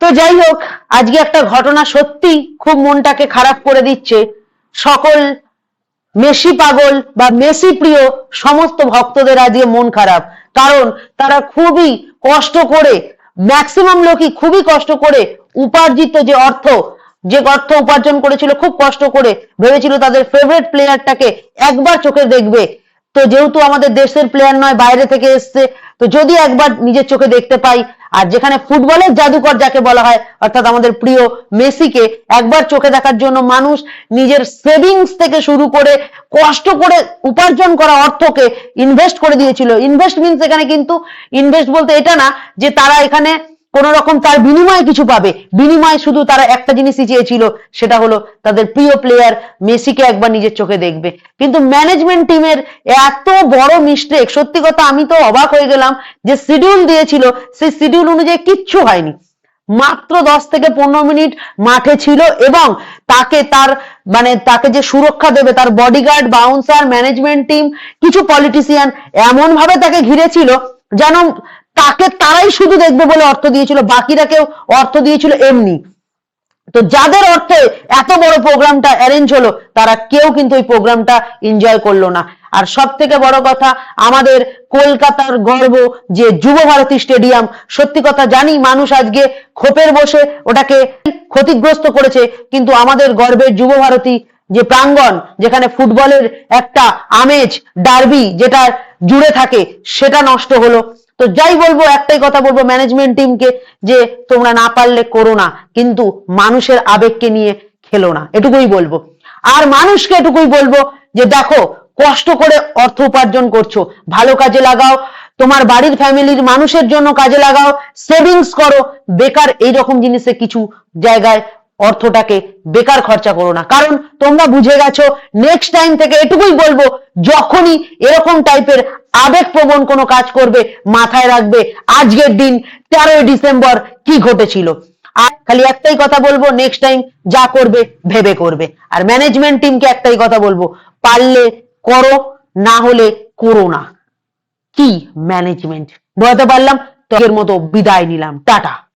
তো যাই হোক, আজকে একটা ঘটনা সত্যি খুব মনটাকে খারাপ করে দিচ্ছে। সকল মেসি পাগল বা মেসি প্রিয় সমস্ত ভক্তদের আজকে মন খারাপ, কারণ তারা খুবই কষ্ট করে, ম্যাক্সিমাম লোকই খুবই কষ্ট করে উপার্জিত যে অর্থ উপার্জন করেছিল, খুব কষ্ট করে ভেবেছিল তাদের ফেভারিট প্লেয়ারটাকে একবার চোখে দেখবে। তো যেহেতু আমাদের দেশের প্লেয়ার নয়, বাইরে থেকে এসছে, তো যদি একবার নিজের চোখে দেখতে পাই, আর যেখানে ফুটবলের জাদুকর যাকে বলা হয় অর্থাৎ আমাদের প্রিয় মেসিকে একবার চোখে দেখার জন্য মানুষ নিজের সেভিংস থেকে শুরু করে কষ্ট করে উপার্জন করা অর্থকে ইনভেস্ট করে দিয়েছিল। ইনভেস্ট মিনস এখানে কিন্তু ইনভেস্ট বলতে এটা না যে তারা এখানে কোন রকম তার বিনিময়ে কিছু পাবে, বিনিময়ে শুধু তারা একটা জিনিসই চেয়েছিল, সেটা হলো তাদের প্রিয় প্লেয়ার মেসিকে একবার নিজের চোখে দেখবে। কিন্তু ম্যানেজমেন্ট টিমের এত বড় মিস্টেক, সত্যি কথা আমি তো অবাক হয়ে গেলাম। যে শিডিউল দিয়েছিল সেই শিডিউল অনুযায়ী কিচ্ছু হয়নি, মাত্র 10 থেকে 15 মিনিট মাঠে ছিল এবং তাকে যে সুরক্ষা দেবে তার বডিগার্ড, বাউন্সার, ম্যানেজমেন্ট টিম, কিছু পলিটিশিয়ান এমন ভাবে তাকে ঘিরেছিল যেন তারাই শুধু দেখবে বলে অর্থ দিয়েছিল, বাকিরা কেউ অর্থ দিয়েছিল এমনি। তো যাদের অর্থে এত বড় প্রোগ্রামটা অ্যারেঞ্জ হলো তারা কেউ কিন্তু এই প্রোগ্রামটা এনজয় করলো না। আর সব থেকে বড় কথা, আমাদের কলকাতার গর্ব যে যুব ভারতী স্টেডিয়াম, সত্যি কথা জানি মানুষ আজকে ক্ষোভের বসে ওটাকে ক্ষতিগ্রস্ত করেছে, কিন্তু আমাদের গর্বের যুব ভারতী যে প্রাঙ্গণ, যেখানে ফুটবলের একটা আমেজ, ডার্বি যেটা জুড়ে থাকে, সেটা নষ্ট হলো। তো যাই বলবো, একটাই কথা বলবো ম্যানেজমেন্ট টিমকে, যে তোমরা না পারলে করো না, কিন্তু মানুষের আবেগকে নিয়ে খেলো না, এটুকুই বলবো। আর মানুষকে এটুকুই বলবো যে দেখো, কষ্ট করে অর্থ উপার্জন করছো, ভালো কাজে লাগাও, তোমার বাড়ির ফ্যামিলির মানুষের জন্য কাজে লাগাও, সেভিংস করো। বেকার এইরকম জিনিসে কিছু জায়গায় অর্থটাকে বেকার খরচা করো না, কারণ তোমরা বুঝে গেছো। নেক্সট টাইম থেকে এটুকুই বলবো, যখনই এরকম টাইপের আবেগপ্রবণ কোনো কাজ করবে, মাথায় রাখবে আজকের দিন 13ই ডিসেম্বর কি ঘটেছিল। আর খালি একটাই কথা বলবো, নেক্সট টাইম যা করবে ভেবে করবে। আর ম্যানেজমেন্ট টিমকে একটাই কথা বলবো, পারলে করো, না হলে করো না। কি ম্যানেজমেন্ট, বোঝাতে পারলাম? তো এর মতো বিদায় নিলাম, টাটা।